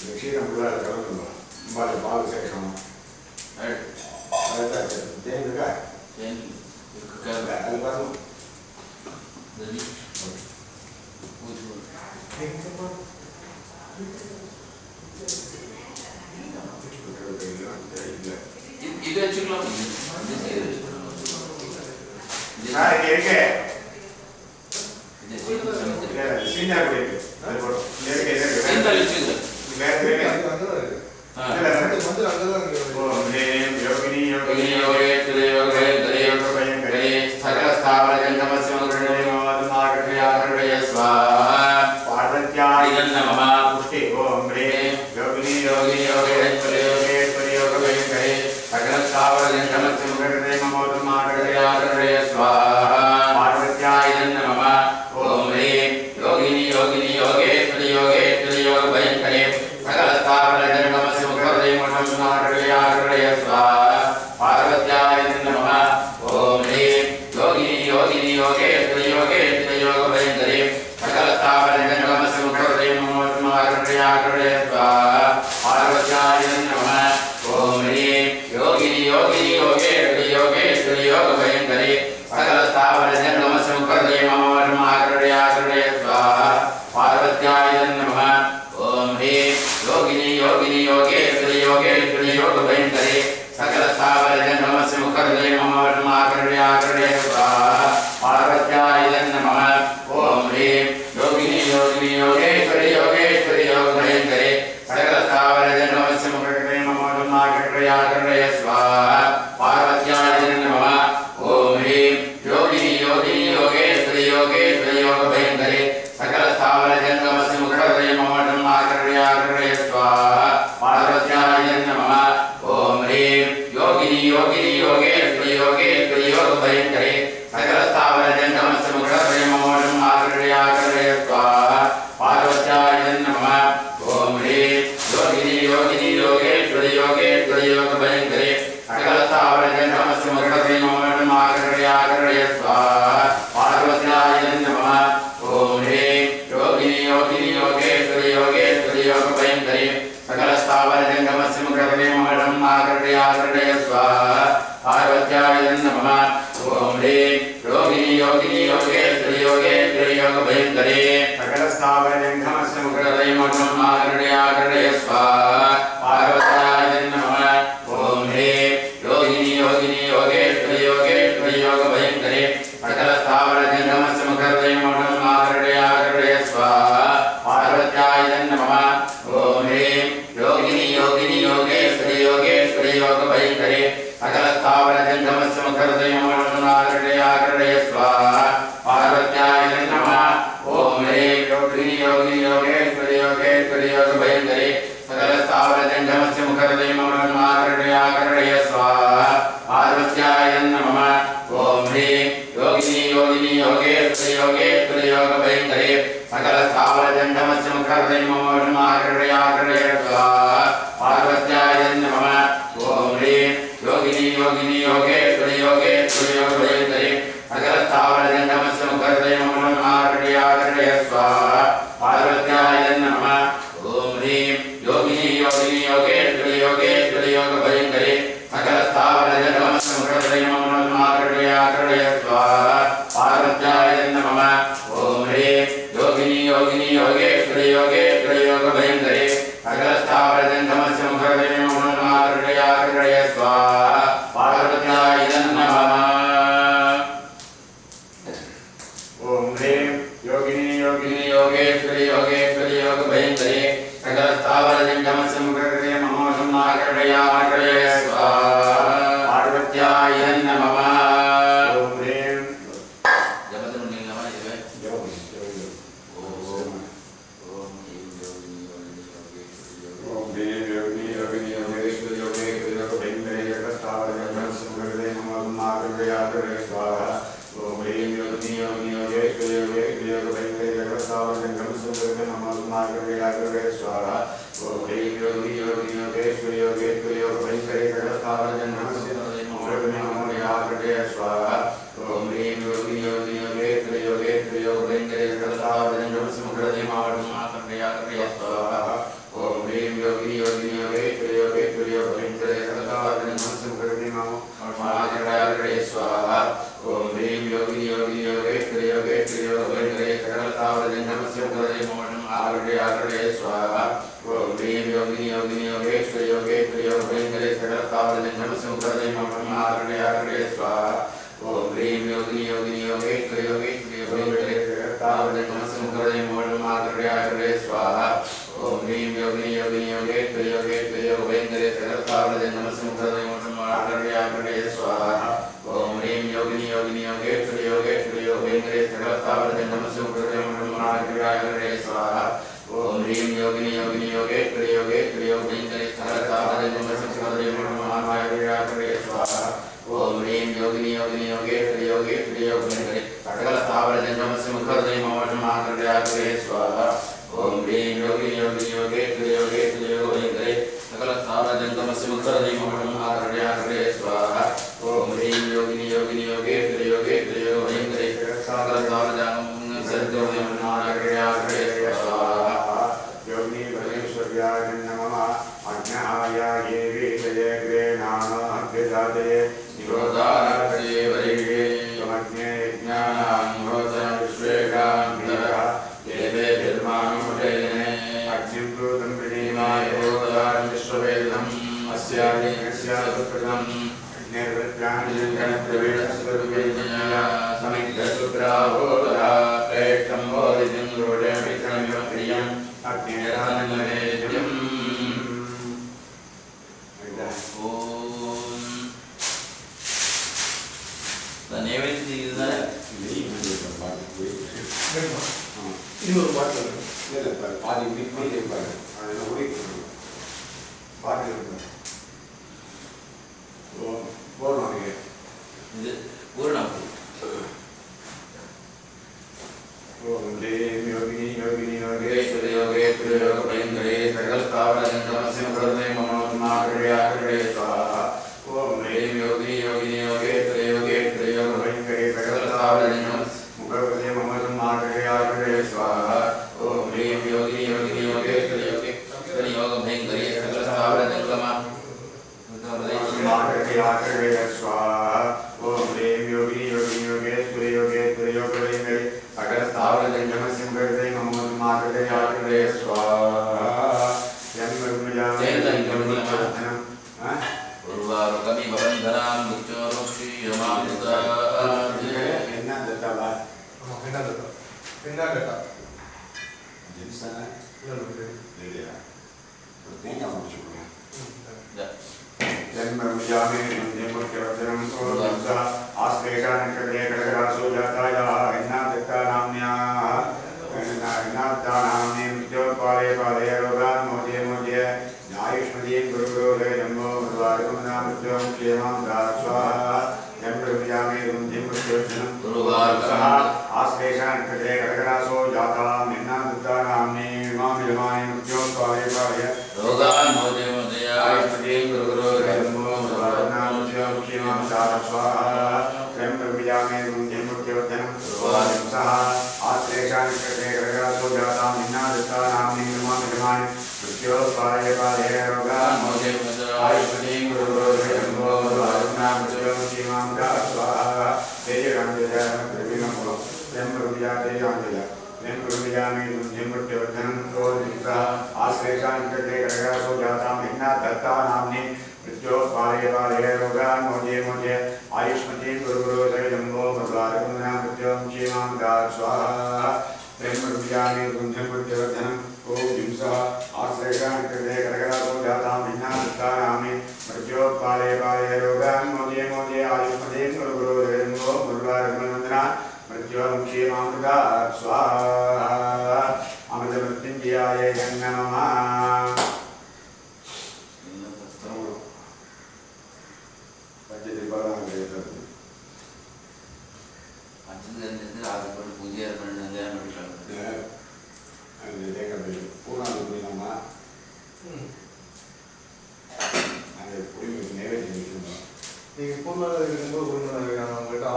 ಕ್ಷೀರ ಮುಳ್ಳ ಕಲಂದು ball ball ಸೇರಿಸೋಣ मुखर्दे महागणयागणे स्वाहा ओम ह्रीं योगिनी योगिनी योगेश्वरी योगेश्वरी योगेश्वरी तावदे नमस्ते मुखर्दे महागणयागणे स्वाहा ओम ह्रीं योगिनी योगिनी योगेश्वरी योगेश्वरी योगेश्वरी तावदे नमस्ते मुखर्दे महागणयागणे स्वाहा ओम ह्रीं योगिनी योगिनी योगेश्वरी योगेश्वरी योगेश्वरी तावदे नमस्ते मुखर्दे महागणयागणे स्वाहा ओम ह्रीं योगिनी योगिनी योगेश्वरी योगेश्वरी योगेश्वरी तावदे नमस्ते मुखर्दे महागणयागणे स्वाहा ओम ह्रीं योगिनी योगिनी योगेश्वरी योगेश्वरी योगेश्वरी तावदे नमस्ते मुखर्दे महागणयागणे स्वाहा ओम ह्रीं योगिनी योगिनी योगेश्वरी योगेश्वरी योगेश्वरी तावदे नमस्ते मुखर्दे महागणयागणे स्वाहा ओम ह्रीं योगिनी योगिनी योगेश्वरी योगेश्वरी योगेश्वरी तावदे नमस्ते महागणयागणे स्वाहा योगिनी परमेश्वर्याय नमः अज्ञाय ये विषये ज्ञानाद्यदाते निरोधाय वरिगे समज्ञे ज्ञानं भवतं विश्वेकान्तरः देवे धर्मानुमतेने अग्निं कृतं प्रणीमाय भूतां विश्ववेदम् अस्यादि अस्यादुत्पदम् अग्निर्वृत्यानिर्गणप्रवीणस्वरूपेणया समिद्धसुप्राहोदः प्रेष्ठं बोधितं रोडमित्रमिव प्रियम् अग्निरानन्यवेद्यम् नैवेद्य இன்னொரு பாட்டு இல்ல பாதி மீதி பாரு அதனால ஓடி பாட்டு இருக்கு ஓ போறோம் இது பூரணம் ஓம் தேவி யோகினி யோகினி யோகேஸ்வரி யோகேஸ்வரி யோகேந்திரே சகல ஸ்தாவரஜன் நமஸ்தே முகர்தே மமோன்மாகரயாகரே ஸ்வாஹா ஓம் தேவி யோகினி யோகினி யோகேஸ்வரி யோகேஸ்வரி யோகேந்திரே சகல ஸ்தாவரஜன் मुखर्दे महागणयागणे स्वाहा ओम ह्रीं योगिनी योगिनी योगेश्वरी योगेश्वरी योगभयंकरी सकल स्थावरजंगमा महागणयागणे स्वाहा ओम ह्रीं योगिनी योगिनी योगेश्वरी योगेश्वरी योगभयंकरी सकल स्थावरजंगमा मुखर्दे महागणयागणे स्वाहा यन्मृम्यामेतंगमनिचरतनं उर्वारुकमि भवन्धनां मुच्चोरुक्षि यमामुदा Penada. Jadi sana. Iya. Bertanya mau cukup. Ya. Dan berjami menjemput kerajaan Surabaya. Aspirasi kerja kerja Sujataya. Inna detta namnya. Inna detta namnya. Jod pale pale rogan muje muje. Ayushmati guru guru le jambo madwarum nam jom kiyam daswa. Dan berjami menjemput kerajaan Surabaya. आश्लेषण कृते करकरासो जाता मिन्ना दुत्ता नामनी मामिलमानि मुख्यों पाले पाले रोगान मोदे मोदे आयुष्मति गुरु गुरु धर्मो मधुरानाम मुख्यों मुख्यमां सारा स्वाहा स्वयं प्रविजामे मुंजे मुख्योद्धनं सुवादिं सह आश्लेषण कृते करकरासो जाता मिन्ना दुत्ता नामनी मामिलमानि मुख्यों पाले पाले रोगान मोदे मोदे आयुष्मति गुरु गुरु धर्मो मधुरानाम मुख्यों मुख्यमां सारा स्वाहा तेजे Ramdev प्रवीणमो Yemruviyaate Yandaya, Yemruviyame Yemrutyavadhanam Kodhika, Asveshan Kate Karagaso Jatam Inna Datta Namni, Prityo Pare Pare Rogan Moje Moje, Ayushmati Guru Guru Sayambo, Madhvarakunam Prityam Chimam Dar Swaha, Yemruviyame Yemrutyavadhanam Kodhika, Asveshan Kate Karagaso Jatam Inna Datta Namni, Prityo Pare Pare Rogan Moje Moje, Ayushmati Guru Guru Sayambo, Madhvarakunam मुख्य मामृता स्वाहा अमृत मृत्युंजयाय नमः पूजे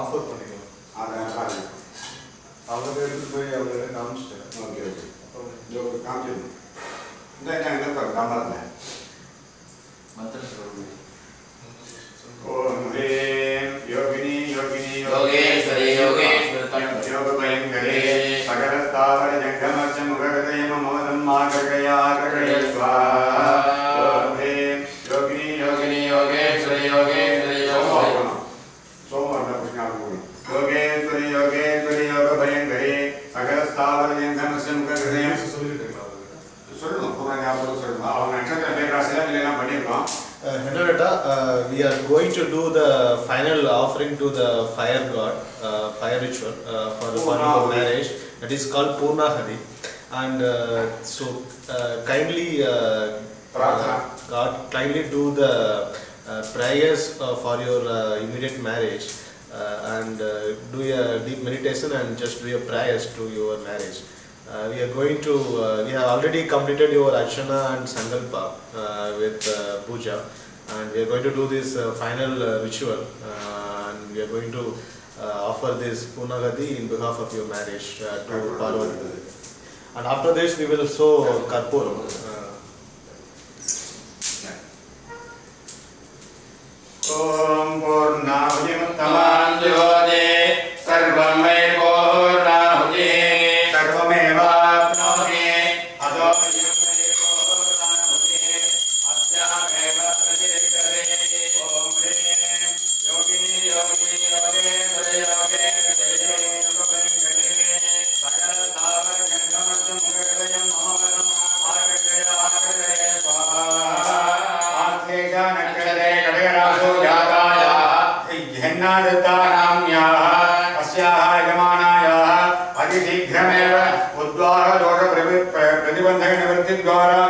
offer பண்ணிக்கலாம் அவங்க எடுத்து போய் அவங்க காமிச்சிட்டேன் okay okay அப்போ காமிச்சிடணும் இந்த என்ன காமரல மந்திர சொல்லுங்க ஓம் ஹ்ரீம் யோகினி யோகினி யோகேஸ்வரி யோகேஸ்வரி யோகபயங்கரே சகல ஸ்தாவர ஜங்கமச்ச முககதய மமதம் மாககயா ககய ஸ்வாஹா ஓம் ஹ்ரீம் யோகினி யோகினி Yogeswari Yogeswari to do the final offering to the fire god, fire ritual for your marriage. That is called Purnahadi. And kindly God, kindly do the prayers for your immediate marriage and do a deep meditation and just do your prayers to your marriage. We are going to, we have already completed your Archana and Sankalpa with Puja, and we are going to do this final ritual, and we are going to offer this Purnahadi in behalf of your marriage to Parvati. And after this we will sow Karpuram. Om Purnahadi Muttaman Jyoti Sarvam Vai Purnahadi Sarvameva Apnoti Ado Yam Vai Purnahadi Asyameva Pratikare Om Hrim Yogi Yogi Yoge Sadeyoge Sadeyoge Yogabenkare Sakal Tavar Gandhamasam Mugadayam Mahamadam Agagaya Agagaya Swaha Athega Nakare Kadayaraso अतिशीघ्रमेव उद्वाह दोष प्रतिबंधक निवृत्ति द्वारा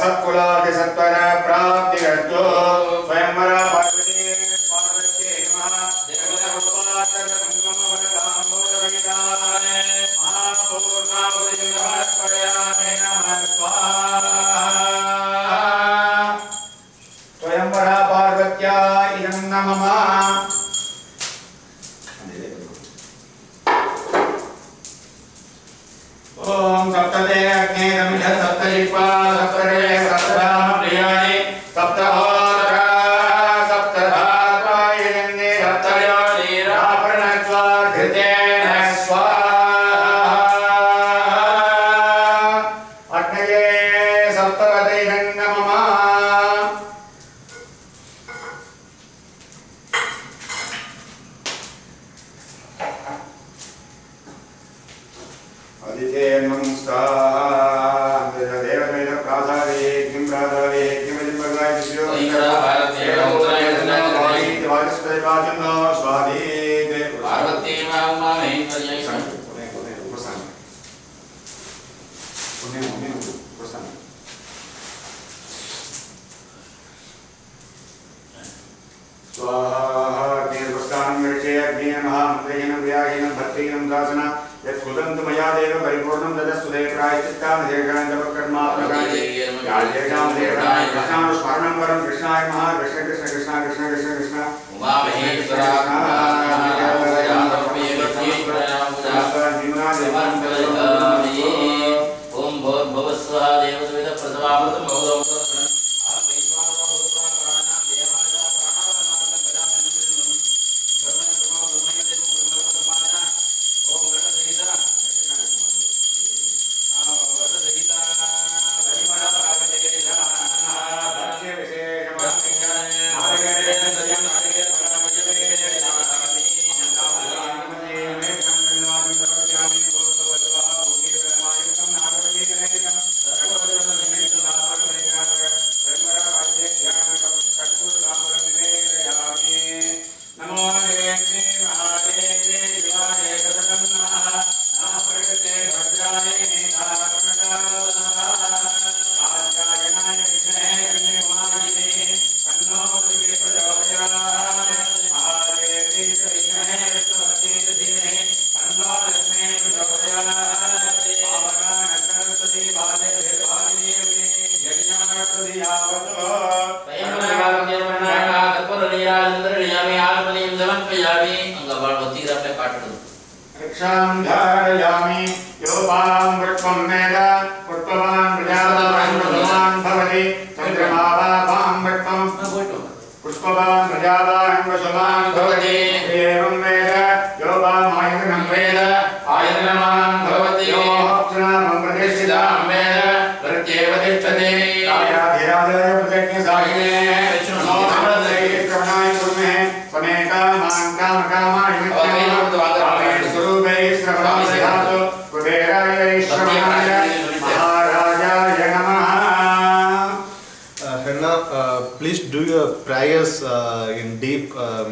सत्कुलादि सत्वर प्राप्ति रस्तो स्वयंवर पार्वती पार्वती नमः देवदेवोपाचर संगम वरदाम्बोध विदाय महापूर्णावधि नमस्कारयामि नमः स्वाहा स्वयंवर पार्वत्या इदं नमः ओम सप्तदे अग्ने दमिष सप्तलिपा सप्तरे सप्तधाम प्रियाणि सप्तहोत्र सप्तधात्वा यजन्ते सप्तयोनि रापणत्वा घृतेन स्वाहा अग्नये सप्तपदे नमः मया देव परिपूर्णं ददस्तु देव प्रायश्चित्तां देवगानं तव कर्मात्मकानि याजेषां देवताय कृष्णानुस्मरणं वरं कृष्णाय महा कृष्ण कृष्ण कृष्ण कृष्ण कृष्ण कृष्ण उमा महेश्वरा ओम भवस्वः देवसुविद प्रथमामृतं भवदो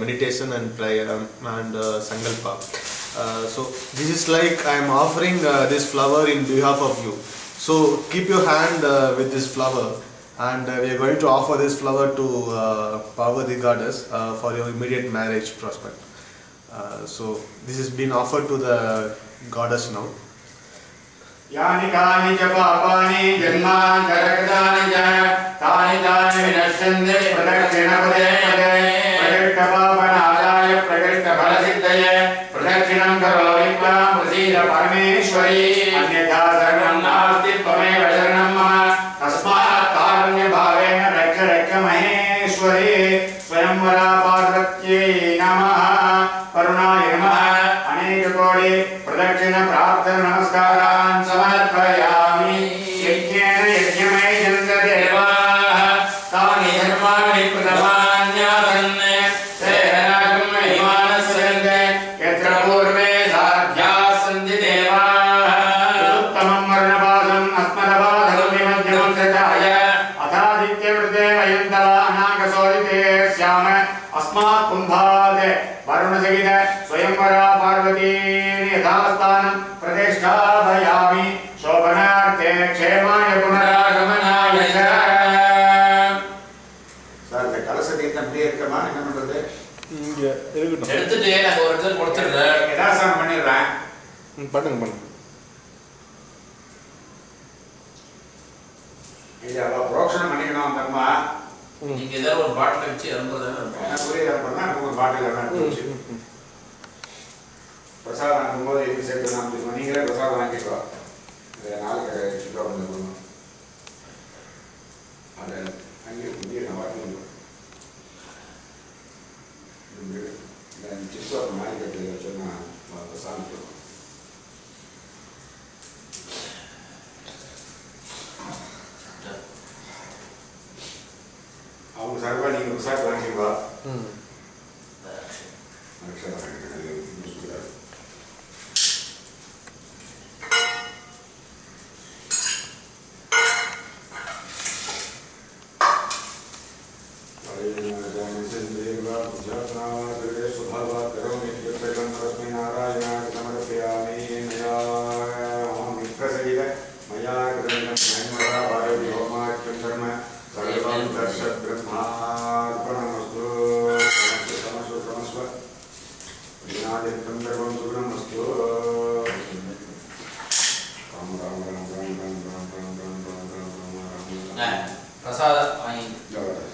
meditation and prayer and sankalpa. So this is like I am offering this flower in behalf of you. So keep your hand with this flower, and we are going to offer this flower to Parvati goddess for your immediate marriage prospect. So this is being offered to the goddess now. यानि कानि च पापानि जन्मान्तरकृतानि च तानि तानि विनश्यन्ते प्रदक्षिणपदे पदे प्रकृष्टपापनाशाय प्रकृष्टफलसिद्धये प्रदक्षिणं करोमि त्वां प्रसीद परमेश्वरी अन्यथा शरणं नास्ति त्वमेव शरणं मम तस्मात् कारुण्यभावेन रक्ष रक्ष महेश्वरी स्वयंवरा पार्वत्यै नमः करुणाय नमः अनेककोटि प्रदक्षिण प्रार्थना नमस्कारान् समर्पयामि यज्ञेन यज्ञमयजन्त देवाः तानि धर्माणि प्रथमान्यासन् तेनागं महिमानस्यन्ते यत्र पूर्वे साध्याः सन्ति देवाः उत्तमं वर्णपादम् अस्मदपादं विमध्यमं सचाय अथादित्यवृते वयं तवा अनागसोदिते स्याम अस्मात् कुम्भात् वरुणसहित स्वयंवरा पार्वती यथास्थानं प्रतिष्ठापयामि शोभनार्थे क्षेमाय पुनरागमनाय च சார் இந்த கலசதீர்த்தம் அப்படியே இருக்கமா என்ன பண்றது இங்க இருக்கட்டும் எடுத்துட்டு நான் ஒரு இடத்துல கொடுத்துறேன் ஏதாசம் பண்ணிடுறேன் பண்ணுங்க இது அவ புரோக்ஷனம் பண்ணிக்கணும் அந்த அம்மா நீங்க ஏதாவது ஒரு பாட்டில் வச்சு அனுப்புறதுன்னு நான் புரியுது பண்ணா ஒரு பாட்டில் எல்லாம் பிரசாதம் அனுப்பும்போது எப்படி சேர்த்து நான் நீங்களே பிரசாதம் வாங்கிக்கோ நாளைக்கு சுத்தம் பண்ணணும் அதை அங்கே புதிய நான் வாட்டி சிஸ்டம் மாதிரி கட்டி வச்சோன்னா பிரசாதம் அவங்க சார்பாக நீங்கள் பிரசாதம் வாங்கிக்கோ பிரசாதம்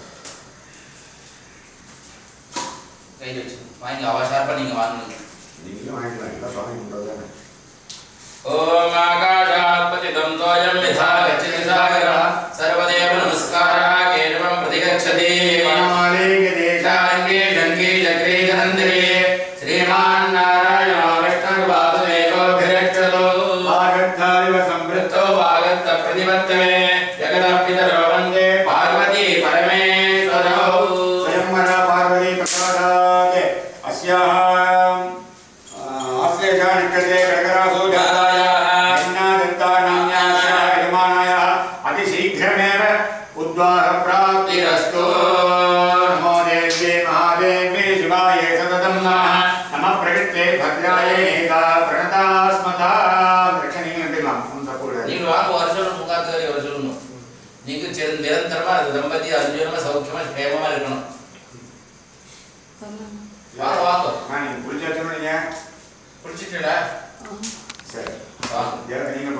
வாங்கி அவசாரப்பா நீங்க வாங்கணும் நீங்களும் வாங்கிக்கலாம் எல்லாம் சுவாமி கொண்டாதானே ஓம் ஆகாஷாத்பதிதம் தோயம் யதா கச்சதி சாகரः சர்வதேவ நமஸ்காரः கேவலம் பிரதிகச்சதி வனமாலிக தேசாங்கே கங்கே சக்ரே ஜனந்திரே ஸ்ரீமான் நாராயணோ விஷ்ணுர்வாசுதேவோ விரட்சதோ ஆகத்தாரிவ சம்பிருத்தோ வாகத்த பிரதிபத்தமே ஜகதப்பிதரோ வந்தே பார்வதி பரமேஸ்வரோ स्वयंवरा पार्वती प्रसादात् अस्याः आश्लेषा निकटे कडकरासो जातायाः अन्नादत्तानाम्याः यजमानायाः अतिशीघ्रमेव उद्वाहप्राप्तिरस्तु नमो देव्ये महादेव्ये शिवाय सततं नमः नमः प्रकृते भद्राय नेता प्रणतास्मता रक्षणीयम् நீங்க வாங்க வருஷம் முகாத்துக்காரி வர சொல்லணும் நீங்க நிரந்தரமா அந்த தம்பதி அர்ஜுனமா சௌக்கியமா கேமமா இருக்கணும் வாங்க வாங்க நான் புரிஞ்சாச்சுன்னு பிடிச்சிட்டா சரி வாங்க நீங்க